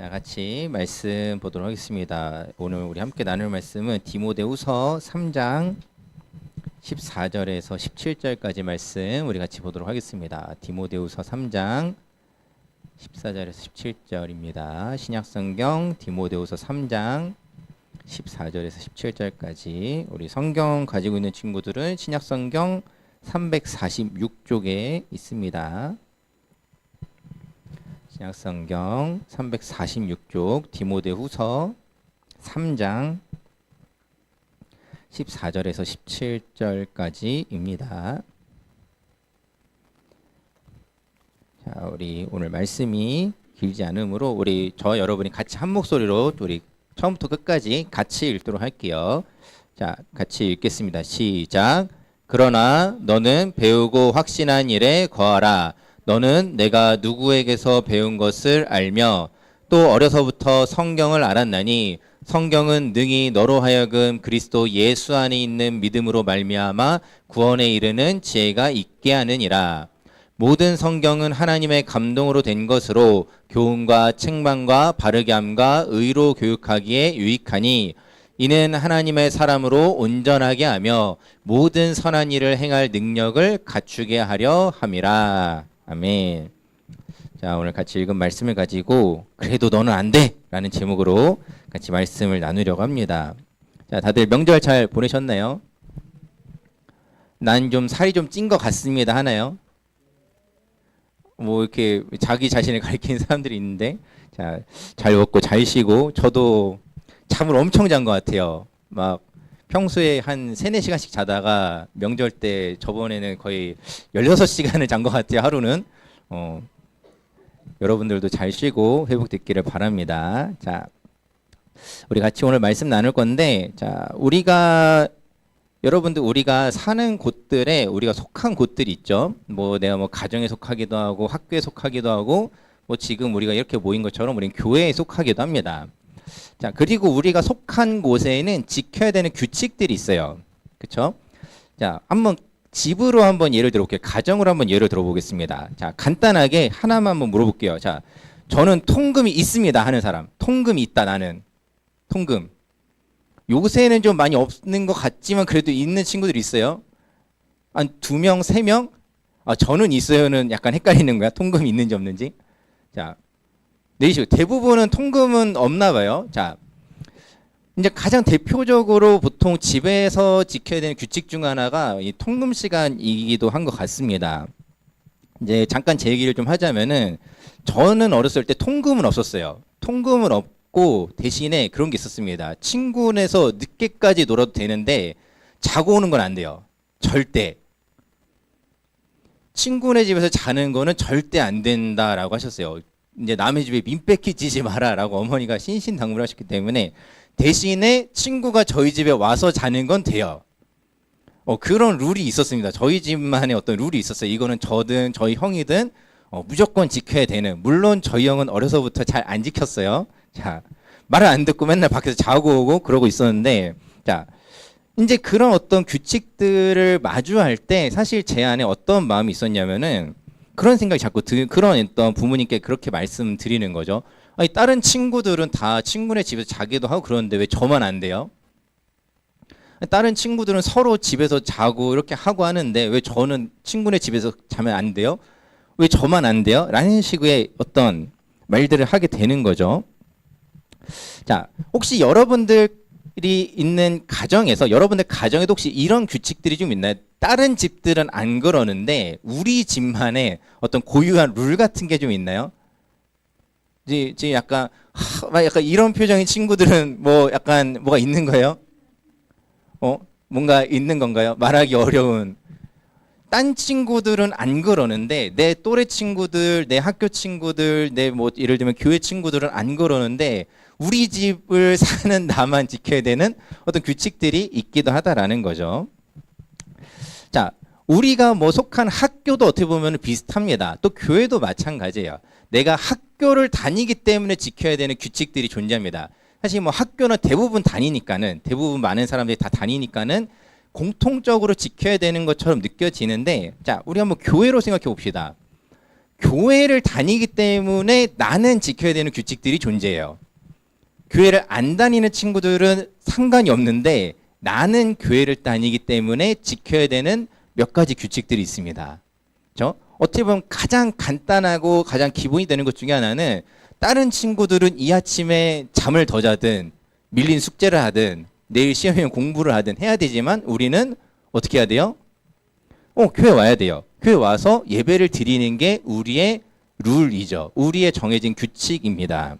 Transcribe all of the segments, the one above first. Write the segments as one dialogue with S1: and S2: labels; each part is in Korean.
S1: 자, 같이 말씀 보도록 하겠습니다. 오늘 우리 함께 나눌 말씀은 디모데후서 3장 14절에서 17절까지 말씀 우리 같이 보도록 하겠습니다. 디모데후서 3장 14절에서 17절입니다. 신약성경 디모데후서 3장 14절에서 17절까지 우리 성경 가지고 있는 친구들은 신약성경 346쪽에 있습니다. 신약성경 346쪽 디모데후서 3장 14절에서 17절까지입니다. 자, 우리 오늘 말씀이 길지 않으므로 우리 저 여러분이 같이 한 목소리로 우리 처음부터 끝까지 같이 읽도록 할게요. 자, 같이 읽겠습니다. 시작. 그러나 너는 배우고 확신한 일에 거하라. 너는 내가 누구에게서 배운 것을 알며 또 어려서부터 성경을 알았나니 성경은 능히 너로 하여금 그리스도 예수 안에 있는 믿음으로 말미암아 구원에 이르는 지혜가 있게 하느니라. 모든 성경은 하나님의 감동으로 된 것으로 교훈과 책망과 바르게 함과 의로 교육하기에 유익하니 이는 하나님의 사람으로 온전하게 하며 모든 선한 일을 행할 능력을 갖추게 하려 함이라. 아멘. 자, 오늘 같이 읽은 말씀을 가지고 그래도 너는 안 돼! 라는 제목으로 같이 말씀을 나누려고 합니다. 자, 다들 명절 잘 보내셨나요? 난 좀 살이 좀 찐 것 같습니다 하나요? 뭐 이렇게 자기 자신을 가리키는 사람들이 있는데, 자, 잘 먹고 잘 쉬고 저도 잠을 엄청 잔 것 같아요. 막 평소에 한 3-4시간씩 자다가 명절 때 저번에는 거의 16시간을 잔 것 같아요, 하루는. 여러분들도 잘 쉬고 회복됐기를 바랍니다. 자, 우리 같이 오늘 말씀 나눌 건데, 자, 여러분들 우리가 사는 곳들에 우리가 속한 곳들이 있죠. 뭐 내가 뭐 가정에 속하기도 하고 학교에 속하기도 하고 뭐 지금 우리가 이렇게 모인 것처럼 우리는 교회에 속하기도 합니다. 자, 그리고 우리가 속한 곳에는 지켜야 되는 규칙들이 있어요. 그렇죠? 자, 집으로 한번 예를 들어볼게요. 가정으로 한번 예를 들어보겠습니다. 자, 간단하게 하나만 한번 물어볼게요. 자, 저는 통금이 있습니다 하는 사람. 통금이 있다, 나는. 통금. 요새는 좀 많이 없는 것 같지만 그래도 있는 친구들이 있어요. 한 2명, 3명? 아, 저는 있어요는 약간 헷갈리는 거야. 통금이 있는지 없는지. 자, 내리시고 대부분은 통금은 없나 봐요. 자, 이제 가장 대표적으로 보통 집에서 지켜야 되는 규칙 중 하나가 이 통금 시간이기도 한 것 같습니다. 이제 잠깐 제 얘기를 좀 하자면은 저는 어렸을 때 통금은 없었어요. 통금은 없고 대신에 그런 게 있었습니다. 친구네서 늦게까지 놀아도 되는데 자고 오는 건 안 돼요. 절대. 친구네 집에서 자는 거는 절대 안 된다라고 하셨어요. 이제 남의 집에 민폐 끼치지 마라라고 어머니가 신신당부를 하셨기 때문에 대신에 친구가 저희 집에 와서 자는 건 돼요. 그런 룰이 있었습니다. 저희 집만의 어떤 룰이 있었어요. 이거는 저든 저희 형이든 무조건 지켜야 되는. 물론 저희 형은 어려서부터 잘 안 지켰어요. 자, 말을 안 듣고 맨날 밖에서 자고 오고 그러고 있었는데, 자, 이제 그런 어떤 규칙들을 마주할 때 사실 제 안에 어떤 마음이 있었냐면은 그런 생각이 자꾸 그런 어떤 부모님께 그렇게 말씀드리는 거죠. 아니, 다른 친구들은 다 친구네 집에서 자기도 하고 그러는데 왜 저만 안 돼요? 다른 친구들은 서로 집에서 자고 이렇게 하고 하는데 왜 저는 친구네 집에서 자면 안 돼요? 왜 저만 안 돼요? 라는 식의 어떤 말들을 하게 되는 거죠. 자, 혹시 여러분들이 있는 가정에서 여러분들 가정에도 혹시 이런 규칙들이 좀 있나요? 다른 집들은 안 그러는데 우리 집만의 어떤 고유한 룰 같은 게 좀 있나요? 지금 약간 이런 표정의 친구들은 뭐 약간 뭐가 있는 거예요? 뭔가 있는 건가요? 말하기 어려운. 딴 친구들은 안 그러는데 내 또래 친구들, 내 학교 친구들, 내 뭐 예를 들면 교회 친구들은 안 그러는데 우리 집을 사는 나만 지켜야 되는 어떤 규칙들이 있기도 하다라는 거죠. 자, 우리가 뭐 속한 학교도 어떻게 보면 비슷합니다. 또 교회도 마찬가지예요. 내가 학교를 다니기 때문에 지켜야 되는 규칙들이 존재합니다. 사실 뭐 학교는 대부분 많은 사람들이 다 다니니까는 공통적으로 지켜야 되는 것처럼 느껴지는데, 자, 우리 한번 교회로 생각해 봅시다. 교회를 다니기 때문에 나는 지켜야 되는 규칙들이 존재해요. 교회를 안 다니는 친구들은 상관이 없는데 나는 교회를 다니기 때문에 지켜야 되는 몇 가지 규칙들이 있습니다. 그렇죠? 어떻게 보면 가장 간단하고 가장 기본이 되는 것 중에 하나는 다른 친구들은 이 아침에 잠을 더 자든 밀린 숙제를 하든 내일 시험이면 공부를 하든 해야 되지만 우리는 어떻게 해야 돼요? 교회 와야 돼요. 교회 와서 예배를 드리는 게 우리의 룰이죠. 우리의 정해진 규칙입니다.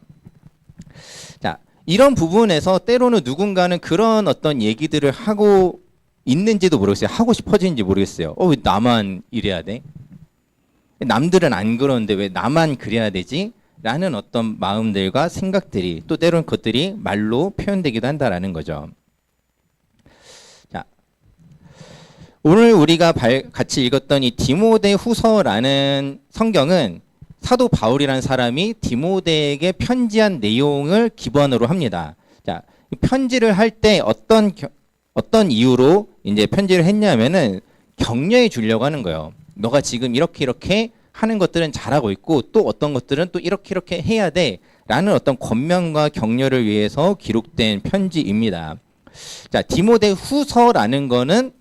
S1: 자, 이런 부분에서 때로는 누군가는 그런 어떤 얘기들을 하고 있는지도 모르겠어요. 하고 싶어지는지 모르겠어요. 왜 나만 이래야 돼? 남들은 안 그러는데 왜 나만 그래야 되지? 라는 어떤 마음들과 생각들이 또 때로는 그것들이 말로 표현되기도 한다라는 거죠. 자, 오늘 우리가 같이 읽었던 이 디모데 후서라는 성경은 사도 바울이라는 사람이 디모데에게 편지한 내용을 기반으로 합니다. 자, 이 편지를 할 때 어떤 이유로 이제 편지를 했냐면은 격려해 주려고 하는 거예요. 너가 지금 이렇게 하는 것들은 잘하고 있고 또 어떤 것들은 또 이렇게 해야 돼 라는 어떤 권면과 격려를 위해서 기록된 편지입니다. 자, 디모데 후서라는 거는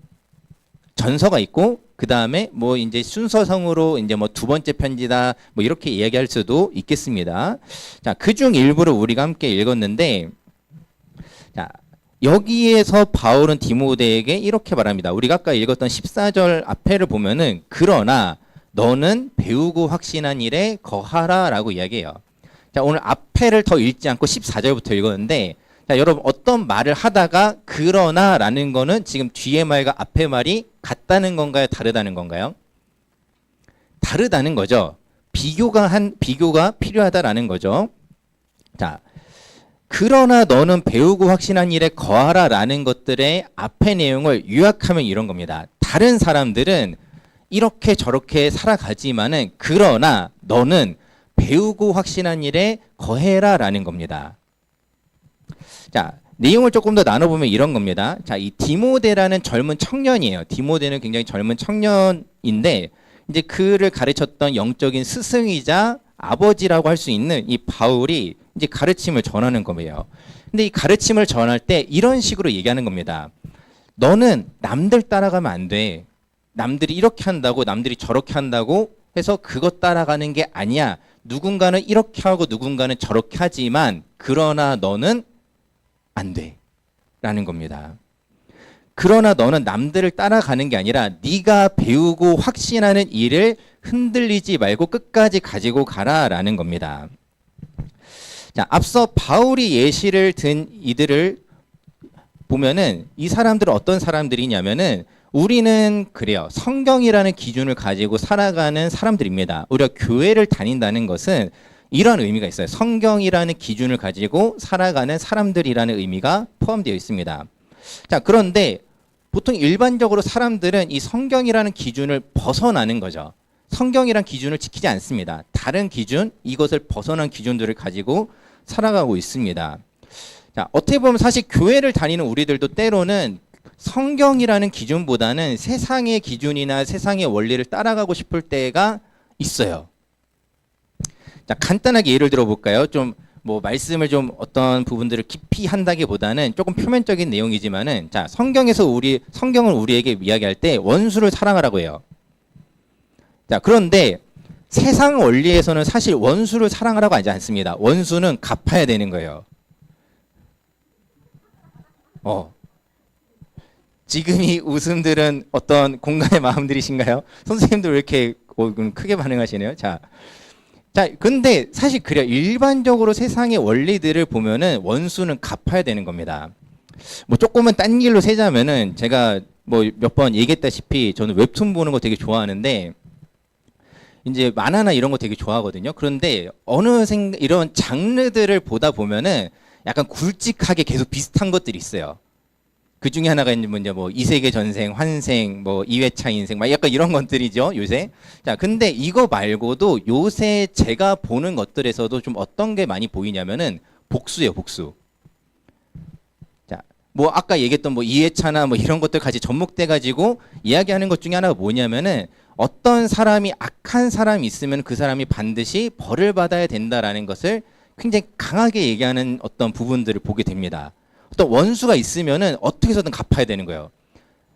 S1: 전서가 있고 그 다음에 뭐 이제 순서상으로 이제 뭐 두 번째 편지다 뭐 이렇게 이야기할 수도 있겠습니다. 자, 그중 일부를 우리가 함께 읽었는데, 자, 여기에서 바울은 디모데에게 이렇게 말합니다. 우리가 아까 읽었던 14절 앞에를 보면은 그러나 너는 배우고 확신한 일에 거하라 라고 이야기해요. 자, 오늘 앞에를 더 읽지 않고 14절부터 읽었는데, 자, 여러분 어떤 말을 하다가 그러나 라는 거는 지금 뒤에 말과 앞에 말이 같다는 건가요? 다르다는 건가요? 다르다는 거죠. 비교가 필요하다라는 거죠. 자, 그러나 너는 배우고 확신한 일에 거하라 라는 것들의 앞의 내용을 요약하면 이런 겁니다. 다른 사람들은 이렇게 저렇게 살아가지만은 그러나 너는 배우고 확신한 일에 거해라 라는 겁니다. 자, 내용을 조금 더 나눠보면 이런 겁니다. 자, 이 디모데라는 젊은 청년이에요. 디모데는 굉장히 젊은 청년인데 이제 그를 가르쳤던 영적인 스승이자 아버지라고 할 수 있는 이 바울이 이제 가르침을 전하는 거예요. 근데 이 가르침을 전할 때 이런 식으로 얘기하는 겁니다. 너는 남들 따라가면 안 돼. 남들이 이렇게 한다고 남들이 저렇게 한다고 해서 그것 따라가는 게 아니야. 누군가는 이렇게 하고 누군가는 저렇게 하지만 그러나 너는 안 돼. 라는 겁니다. 그러나 너는 남들을 따라가는 게 아니라 네가 배우고 확신하는 일을 흔들리지 말고 끝까지 가지고 가라 라는 겁니다. 자, 앞서 바울이 예시를 든 이들을 보면은 이 사람들은 어떤 사람들이냐면은 우리는 그래요. 성경이라는 기준을 가지고 살아가는 사람들입니다. 우리가 교회를 다닌다는 것은 이런 의미가 있어요. 성경이라는 기준을 가지고 살아가는 사람들이라는 의미가 포함되어 있습니다. 자, 그런데 보통 일반적으로 사람들은 이 성경이라는 기준을 벗어나는 거죠. 성경이란 기준을 지키지 않습니다. 다른 기준, 이것을 벗어난 기준들을 가지고 살아가고 있습니다. 자, 어떻게 보면 사실 교회를 다니는 우리들도 때로는 성경이라는 기준보다는 세상의 기준이나 세상의 원리를 따라가고 싶을 때가 있어요. 자, 간단하게 예를 들어볼까요? 좀 뭐 말씀을 좀 어떤 부분들을 깊이 한다기보다는 조금 표면적인 내용이지만은, 자, 성경은 우리에게 이야기할 때 원수를 사랑하라고 해요. 자, 그런데 세상 원리에서는 사실 원수를 사랑하라고 하지 않습니다. 원수는 갚아야 되는 거예요. 지금 이 웃음들은 어떤 공간의 마음들이신가요? 선생님들 왜 이렇게 크게 반응하시네요? 자, 근데 사실 그래요. 일반적으로 세상의 원리들을 보면은 원수는 갚아야 되는 겁니다. 뭐 조금은 딴 길로 세자면은 제가 뭐 몇 번 얘기했다시피 저는 웹툰 보는 거 되게 좋아하는데 이제 만화나 이런 거 되게 좋아하거든요. 그런데 이런 장르들을 보다 보면은 약간 굵직하게 계속 비슷한 것들이 있어요. 그 중에 하나가 이제 뭐 이세계 전생, 환생, 뭐 2회차 인생, 막 약간 이런 것들이죠, 요새. 자, 근데 이거 말고도 요새 제가 보는 것들에서도 좀 어떤 게 많이 보이냐면은 복수예요, 복수. 자, 뭐 아까 얘기했던 뭐 2회차나 뭐 이런 것들 같이 접목돼 가지고 이야기하는 것 중에 하나가 뭐냐면은 어떤 사람이 악한 사람이 있으면 그 사람이 반드시 벌을 받아야 된다라는 것을 굉장히 강하게 얘기하는 어떤 부분들을 보게 됩니다. 어떤 원수가 있으면은 어떻게 해서든 갚아야 되는 거예요.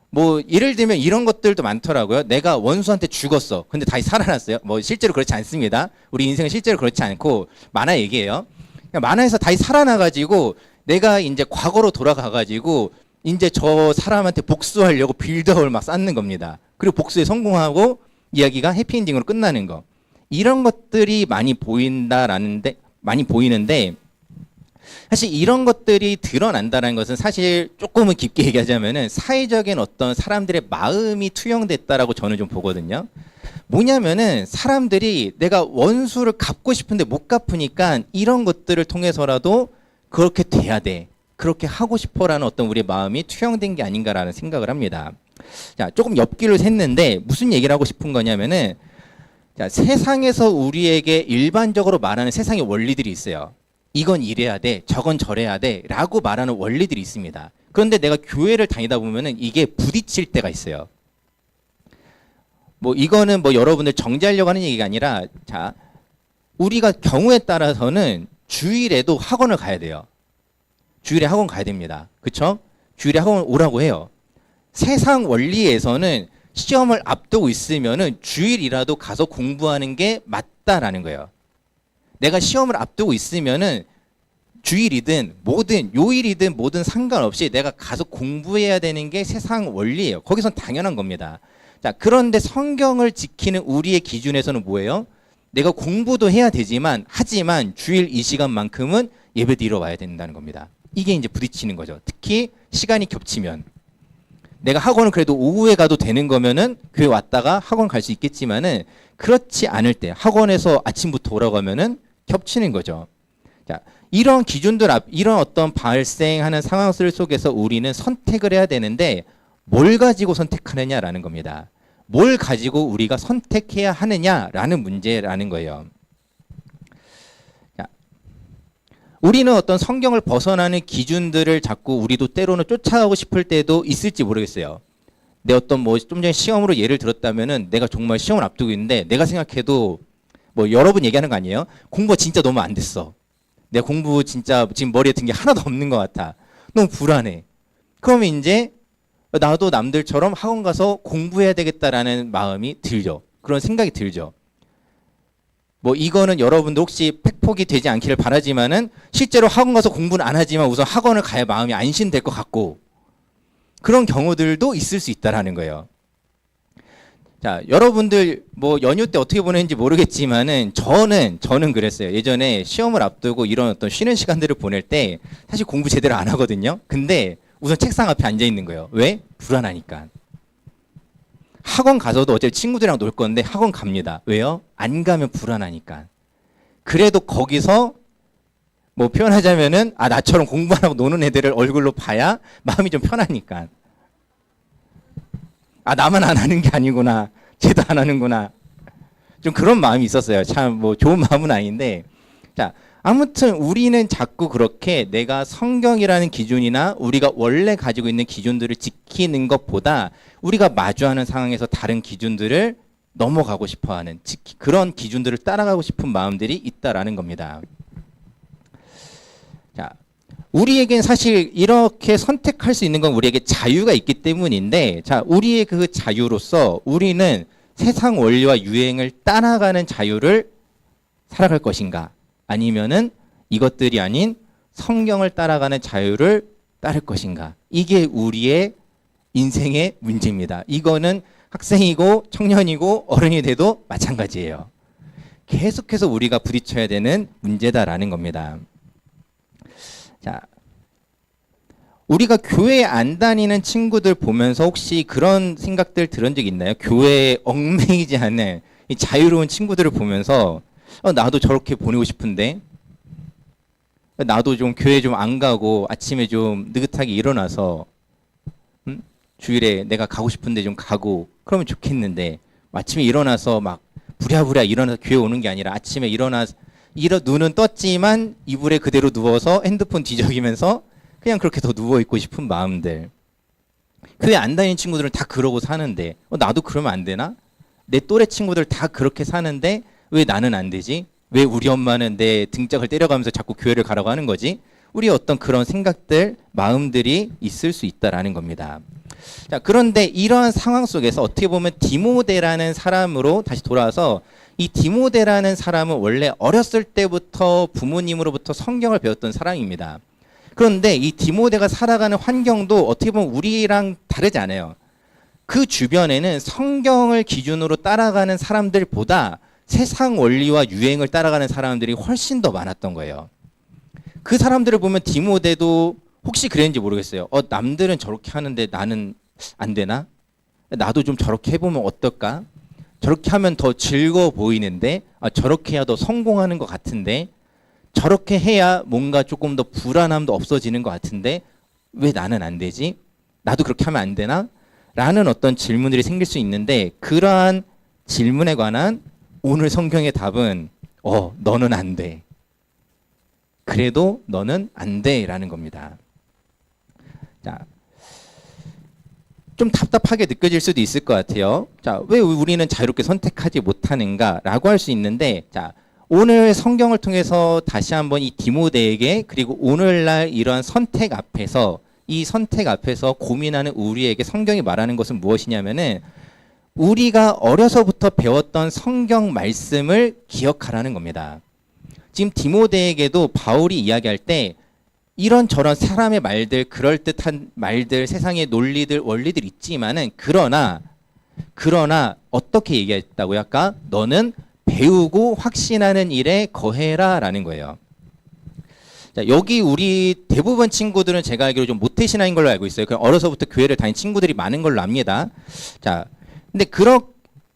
S1: 뭐 예를 들면 이런 것들도 많더라고요. 내가 원수한테 죽었어. 근데 다시 살아났어요. 뭐 실제로 그렇지 않습니다. 우리 인생은 실제로 그렇지 않고 만화 얘기예요. 만화에서 다시 살아나가지고 내가 이제 과거로 돌아가가지고 이제 저 사람한테 복수하려고 빌드업을 막 쌓는 겁니다. 그리고 복수에 성공하고 이야기가 해피엔딩으로 끝나는 거. 이런 것들이 많이 보이는데 사실 이런 것들이 드러난다는 것은 사실 조금은 깊게 얘기하자면은 사회적인 어떤 사람들의 마음이 투영됐다라고 저는 좀 보거든요. 뭐냐면은 사람들이 내가 원수를 갚고 싶은데 못 갚으니까 이런 것들을 통해서라도 그렇게 돼야 돼. 그렇게 하고 싶어라는 어떤 우리의 마음이 투영된 게 아닌가라는 생각을 합니다. 자, 조금 옆길로 샜는데 무슨 얘기를 하고 싶은 거냐면은 자, 세상에서 우리에게 일반적으로 말하는 세상의 원리들이 있어요. 이건 이래야 돼, 저건 저래야 돼 라고 말하는 원리들이 있습니다. 그런데 내가 교회를 다니다 보면은 이게 부딪힐 때가 있어요. 뭐 이거는 뭐 여러분들 정죄하려고 하는 얘기가 아니라 자, 우리가 경우에 따라서는 주일에도 학원을 가야 돼요. 주일에 학원 가야 됩니다. 그쵸? 주일에 학원 오라고 해요. 세상 원리에서는 시험을 앞두고 있으면은 주일이라도 가서 공부하는 게 맞다라는 거예요. 내가 시험을 앞두고 있으면은 주일이든 뭐든 요일이든 뭐든 상관없이 내가 가서 공부해야 되는 게 세상 원리예요. 거기선 당연한 겁니다. 자, 그런데 성경을 지키는 우리의 기준에서는 뭐예요? 내가 공부도 해야 되지만 하지만 주일 이 시간만큼은 예배 드리러 와야 된다는 겁니다. 이게 이제 부딪히는 거죠. 특히 시간이 겹치면 내가 학원을 그래도 오후에 가도 되는 거면은 교회 왔다가 학원 갈 수 있겠지만은 그렇지 않을 때 학원에서 아침부터 오라고 하면은 겹치는 거죠. 자, 이런 기준들 이런 어떤 발생하는 상황들 속에서 우리는 선택을 해야 되는데 뭘 가지고 선택하느냐라는 겁니다. 뭘 가지고 우리가 선택해야 하느냐라는 문제라는 거예요. 자, 우리는 어떤 성경을 벗어나는 기준들을 자꾸 우리도 때로는 쫓아가고 싶을 때도 있을지 모르겠어요. 내 어떤 뭐 좀 전에 시험으로 예를 들었다면은 내가 정말 시험을 앞두고 있는데 내가 생각해도 뭐 여러분 얘기하는 거 아니에요? 공부가 진짜 너무 안 됐어. 내가 공부 진짜 지금 머리에 든 게 하나도 없는 것 같아. 너무 불안해. 그러면 이제 나도 남들처럼 학원 가서 공부해야 되겠다라는 마음이 들죠. 그런 생각이 들죠. 뭐 이거는 여러분도 혹시 팩폭이 되지 않기를 바라지만은 실제로 학원 가서 공부는 안 하지만 우선 학원을 가야 마음이 안심될 것 같고 그런 경우들도 있을 수 있다라는 거예요. 자, 여러분들 뭐 연휴 때 어떻게 보냈는지 모르겠지만은 저는 그랬어요. 예전에 시험을 앞두고 이런 어떤 쉬는 시간들을 보낼 때 사실 공부 제대로 안 하거든요. 근데 우선 책상 앞에 앉아 있는 거예요. 왜? 불안하니까. 학원 가서도 어차피 친구들이랑 놀 건데 학원 갑니다. 왜요? 안 가면 불안하니까. 그래도 거기서 뭐 표현하자면은 나처럼 공부 안 하고 노는 애들을 얼굴로 봐야 마음이 좀 편하니까. 나만 안 하는 게 아니구나. 쟤도 안 하는구나. 좀 그런 마음이 있었어요. 참 뭐 좋은 마음은 아닌데. 자, 아무튼 우리는 자꾸 그렇게 내가 성경이라는 기준이나 우리가 원래 가지고 있는 기준들을 지키는 것보다 우리가 마주하는 상황에서 다른 기준들을 넘어가고 싶어하는 그런 기준들을 따라가고 싶은 마음들이 있다라는 겁니다. 자, 우리에겐 사실 이렇게 선택할 수 있는 건 우리에게 자유가 있기 때문인데, 자, 우리의 그 자유로서 우리는 세상 원리와 유행을 따라가는 자유를 살아갈 것인가? 아니면은 이것들이 아닌 성경을 따라가는 자유를 따를 것인가? 이게 우리의 인생의 문제입니다. 이거는 학생이고 청년이고 어른이 돼도 마찬가지예요. 계속해서 우리가 부딪혀야 되는 문제다라는 겁니다. 자, 우리가 교회에 안 다니는 친구들 보면서 혹시 그런 생각들 들은 적 있나요? 교회에 얽매이지 않는 이 자유로운 친구들을 보면서 나도 저렇게 보내고 싶은데, 나도 좀 교회 좀 안 가고 아침에 좀 느긋하게 일어나서 주일에 내가 가고 싶은데 좀 가고 그러면 좋겠는데, 아침에 일어나서 막 부랴부랴 일어나서 교회 오는 게 아니라 아침에 눈은 떴지만 이불에 그대로 누워서 핸드폰 뒤적이면서 그냥 그렇게 더 누워있고 싶은 마음들. 교회 안 다니는 친구들은 다 그러고 사는데 나도 그러면 안 되나? 내 또래 친구들 다 그렇게 사는데 왜 나는 안 되지? 왜 우리 엄마는 내 등짝을 때려가면서 자꾸 교회를 가라고 하는 거지? 우리의 어떤 그런 생각들, 마음들이 있을 수 있다라는 겁니다. 자, 그런데 이러한 상황 속에서 어떻게 보면 디모데라는 사람으로 다시 돌아와서 이 디모데라는 사람은 원래 어렸을 때부터 부모님으로부터 성경을 배웠던 사람입니다. 그런데 이 디모데가 살아가는 환경도 어떻게 보면 우리랑 다르지 않아요. 그 주변에는 성경을 기준으로 따라가는 사람들보다 세상 원리와 유행을 따라가는 사람들이 훨씬 더 많았던 거예요. 그 사람들을 보면 디모데도 혹시 그랬는지 모르겠어요. 남들은 저렇게 하는데 나는 안 되나? 나도 좀 저렇게 해보면 어떨까? 저렇게 하면 더 즐거워 보이는데, 저렇게 해야 더 성공하는 것 같은데, 저렇게 해야 뭔가 조금 더 불안함도 없어지는 것 같은데, 왜 나는 안 되지? 나도 그렇게 하면 안 되나? 라는 어떤 질문들이 생길 수 있는데, 그러한 질문에 관한 오늘 성경의 답은, 너는 안 돼. 그래도 너는 안 돼. 라는 겁니다. 자, 좀 답답하게 느껴질 수도 있을 것 같아요. 자, 왜 우리는 자유롭게 선택하지 못하는가라고 할 수 있는데, 자, 오늘 성경을 통해서 다시 한번 이 디모데에게 그리고 오늘날 이러한 선택 앞에서 이 선택 앞에서 고민하는 우리에게 성경이 말하는 것은 무엇이냐면은 우리가 어려서부터 배웠던 성경 말씀을 기억하라는 겁니다. 지금 디모데에게도 바울이 이야기할 때 이런저런 사람의 말들, 그럴듯한 말들, 세상의 논리들, 원리들 있지만은 그러나 어떻게 얘기했다고요? 아까 너는 배우고 확신하는 일에 거해라라는 거예요. 자, 여기 우리 대부분 친구들은 제가 알기로 좀 모태신앙인 걸로 알고 있어요. 그냥 어려서부터 교회를 다닌 친구들이 많은 걸로 압니다. 자, 근데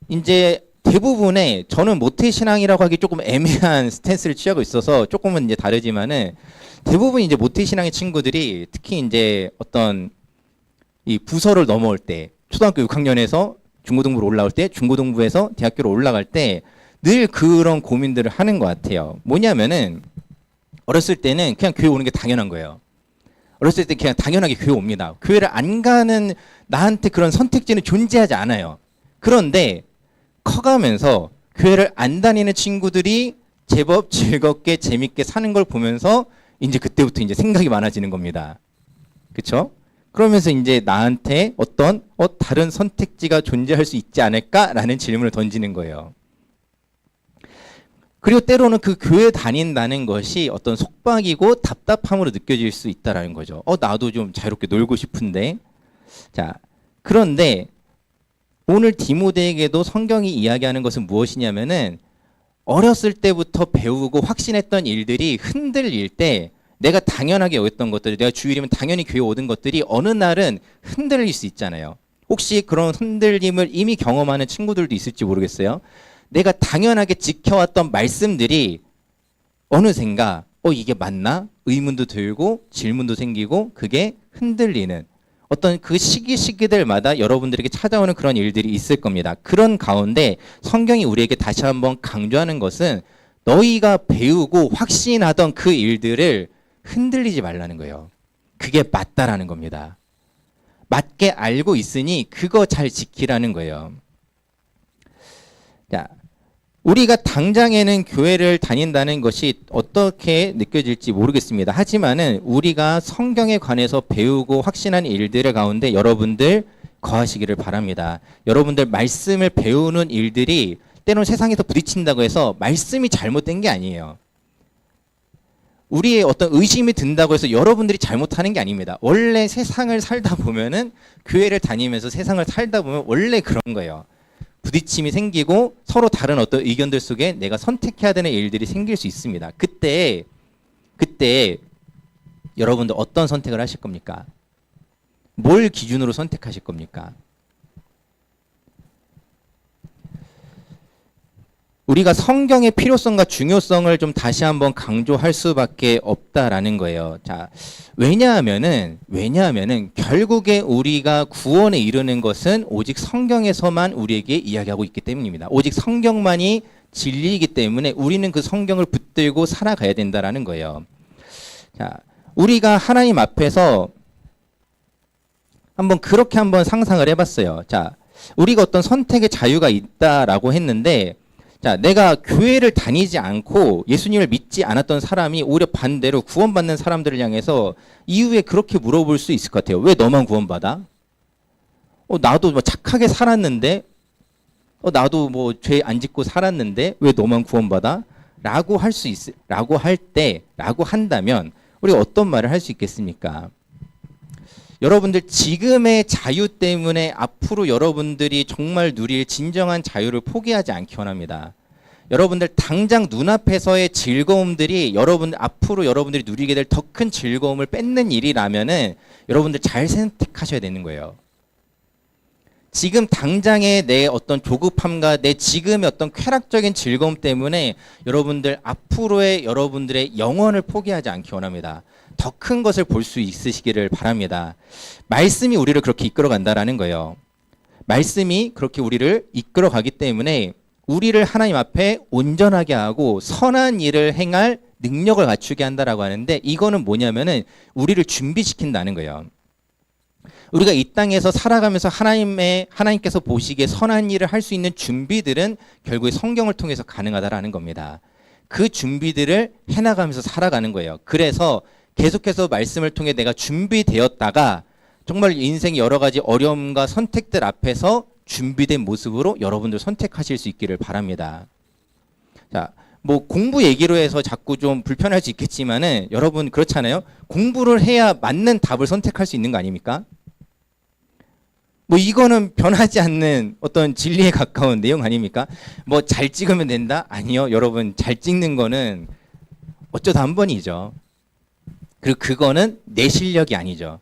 S1: 이제 대부분의 저는 모태신앙이라고 하기 조금 애매한 스탠스를 취하고 있어서 조금은 이제 다르지만은 대부분 이제 모태신앙의 친구들이 특히 이제 어떤 이 부서를 넘어올 때 초등학교 6학년에서 중고등부로 올라올 때 중고등부에서 대학교로 올라갈 때 늘 그런 고민들을 하는 것 같아요. 뭐냐면은 어렸을 때는 그냥 교회 오는 게 당연한 거예요. 어렸을 때 그냥 당연하게 교회 옵니다. 교회를 안 가는 나한테 그런 선택지는 존재하지 않아요. 그런데 커가면서 교회를 안 다니는 친구들이 제법 즐겁게 재밌게 사는 걸 보면서 이제 그때부터 이제 생각이 많아지는 겁니다. 그렇죠? 그러면서 이제 나한테 어떤 다른 선택지가 존재할 수 있지 않을까라는 질문을 던지는 거예요. 그리고 때로는 그 교회 다닌다는 것이 어떤 속박이고 답답함으로 느껴질 수 있다라는 거죠. 나도 좀 자유롭게 놀고 싶은데. 자, 그런데 오늘 디모데에게도 성경이 이야기하는 것은 무엇이냐면은 어렸을 때부터 배우고 확신했던 일들이 흔들릴 때 내가 당연하게 여겼던 것들, 내가 주일이면 당연히 교회 오던 것들이 어느 날은 흔들릴 수 있잖아요. 혹시 그런 흔들림을 이미 경험하는 친구들도 있을지 모르겠어요. 내가 당연하게 지켜왔던 말씀들이 어느샌가 이게 맞나? 의문도 들고 질문도 생기고 그게 흔들리는 어떤 그 시기들마다 여러분들에게 찾아오는 그런 일들이 있을 겁니다. 그런 가운데 성경이 우리에게 다시 한번 강조하는 것은 너희가 배우고 확신하던 그 일들을 흔들리지 말라는 거예요. 그게 맞다라는 겁니다. 맞게 알고 있으니 그거 잘 지키라는 거예요. 자, 우리가 당장에는 교회를 다닌다는 것이 어떻게 느껴질지 모르겠습니다. 하지만은 우리가 성경에 관해서 배우고 확신한 일들의 가운데 여러분들 거하시기를 바랍니다. 여러분들 말씀을 배우는 일들이 때로는 세상에서 부딪힌다고 해서 말씀이 잘못된 게 아니에요. 우리의 어떤 의심이 든다고 해서 여러분들이 잘못하는 게 아닙니다. 원래 세상을 살다 보면은 교회를 다니면서 세상을 살다 보면 원래 그런 거예요. 부딪힘이 생기고 서로 다른 어떤 의견들 속에 내가 선택해야 되는 일들이 생길 수 있습니다. 그때 여러분들 어떤 선택을 하실 겁니까? 뭘 기준으로 선택하실 겁니까? 우리가 성경의 필요성과 중요성을 좀 다시 한번 강조할 수밖에 없다라는 거예요. 자, 왜냐하면은 결국에 우리가 구원에 이르는 것은 오직 성경에서만 우리에게 이야기하고 있기 때문입니다. 오직 성경만이 진리이기 때문에 우리는 그 성경을 붙들고 살아가야 된다라는 거예요. 자, 우리가 하나님 앞에서 한번 그렇게 한번 상상을 해봤어요. 자, 우리가 어떤 선택의 자유가 있다라고 했는데, 자, 내가 교회를 다니지 않고 예수님을 믿지 않았던 사람이 오히려 반대로 구원받는 사람들을 향해서 이후에 그렇게 물어볼 수 있을 것 같아요. 왜 너만 구원받아? 나도 뭐 착하게 살았는데, 나도 뭐 죄 안 짓고 살았는데 왜 너만 구원받아? 라고 할 수 라고 라고 한다면 우리가 어떤 말을 할 수 있겠습니까? 여러분들 지금의 자유 때문에 앞으로 여러분들이 정말 누릴 진정한 자유를 포기하지 않기 원합니다. 여러분들 당장 눈앞에서의 즐거움들이 앞으로 여러분들이 누리게 될 더 큰 즐거움을 뺏는 일이라면은 여러분들 잘 선택하셔야 되는 거예요. 지금 당장의 내 어떤 조급함과 내 지금의 어떤 쾌락적인 즐거움 때문에 여러분들 앞으로의 여러분들의 영혼을 포기하지 않기 원합니다. 더 큰 것을 볼 수 있으시기를 바랍니다. 말씀이 우리를 그렇게 이끌어간다라는 거예요. 말씀이 그렇게 우리를 이끌어가기 때문에 우리를 하나님 앞에 온전하게 하고 선한 일을 행할 능력을 갖추게 한다라고 하는데, 이거는 뭐냐면은 우리를 준비시킨다는 거예요. 우리가 이 땅에서 살아가면서 하나님께서 보시기에 선한 일을 할 수 있는 준비들은 결국에 성경을 통해서 가능하다라는 겁니다. 그 준비들을 해나가면서 살아가는 거예요. 그래서 계속해서 말씀을 통해 내가 준비되었다가 정말 인생의 여러 가지 어려움과 선택들 앞에서 준비된 모습으로 여러분들 선택하실 수 있기를 바랍니다. 자, 뭐 공부 얘기로 해서 자꾸 좀 불편할 수 있겠지만은 여러분 그렇잖아요. 공부를 해야 맞는 답을 선택할 수 있는 거 아닙니까? 뭐 이거는 변하지 않는 어떤 진리에 가까운 내용 아닙니까? 뭐 잘 찍으면 된다? 아니요. 여러분 잘 찍는 거는 어쩌다 한 번이죠. 그리고 그거는 내 실력이 아니죠.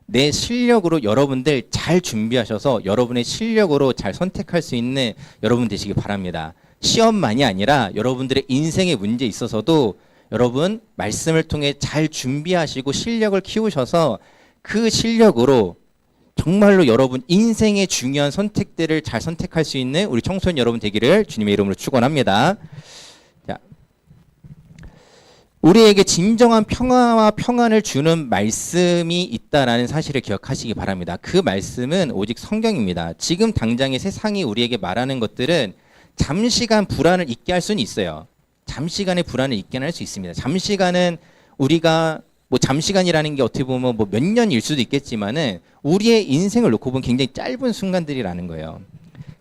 S1: 내 실력으로 여러분들 잘 준비하셔서 여러분의 실력으로 잘 선택할 수 있는 여러분 되시기 바랍니다. 시험만이 아니라 여러분들의 인생의 문제에 있어서도 여러분 말씀을 통해 잘 준비하시고 실력을 키우셔서 그 실력으로 정말로 여러분 인생의 중요한 선택들을 잘 선택할 수 있는 우리 청소년 여러분 되기를 주님의 이름으로 축원합니다. 자, 우리에게 진정한 평화와 평안을 주는 말씀이 있다라는 사실을 기억하시기 바랍니다. 그 말씀은 오직 성경입니다. 지금 당장의 세상이 우리에게 말하는 것들은 잠시간 불안을 잊게 할 수는 있어요. 잠시간의 불안을 잊게 할 수 있습니다. 잠시간은 우리가 뭐 잠시간이라는 게 어떻게 보면 뭐 몇 년일 수도 있겠지만은 우리의 인생을 놓고 보면 굉장히 짧은 순간들이라는 거예요.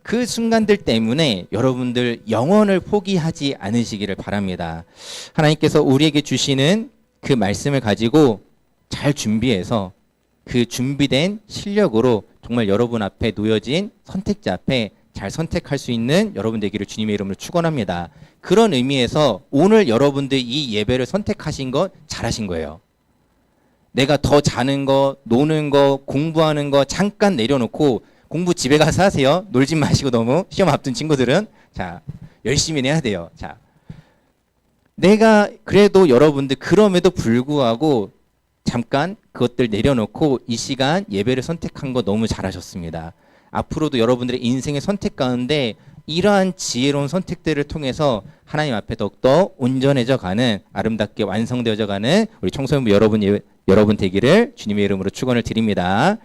S1: 그 순간들 때문에 여러분들 영혼을 포기하지 않으시기를 바랍니다. 하나님께서 우리에게 주시는 그 말씀을 가지고 잘 준비해서 그 준비된 실력으로 정말 여러분 앞에 놓여진 선택자 앞에 잘 선택할 수 있는 여러분 되기를 주님의 이름으로 축원합니다. 그런 의미에서 오늘 여러분들 이 예배를 선택하신 거 잘하신 거예요. 내가 더 자는 거, 노는 거, 공부하는 거 잠깐 내려놓고 공부 집에 가서 하세요. 놀지 마시고 너무 시험 앞둔 친구들은 자 열심히 해야 돼요. 자, 내가 그래도 여러분들 그럼에도 불구하고 잠깐 그것들 내려놓고 이 시간 예배를 선택한 거 너무 잘하셨습니다. 앞으로도 여러분들의 인생의 선택 가운데 이러한 지혜로운 선택들을 통해서 하나님 앞에 더욱더 온전해져 가는 아름답게 완성되어져 가는 우리 청소년부 여러분 되기를 주님의 이름으로 축원을 드립니다.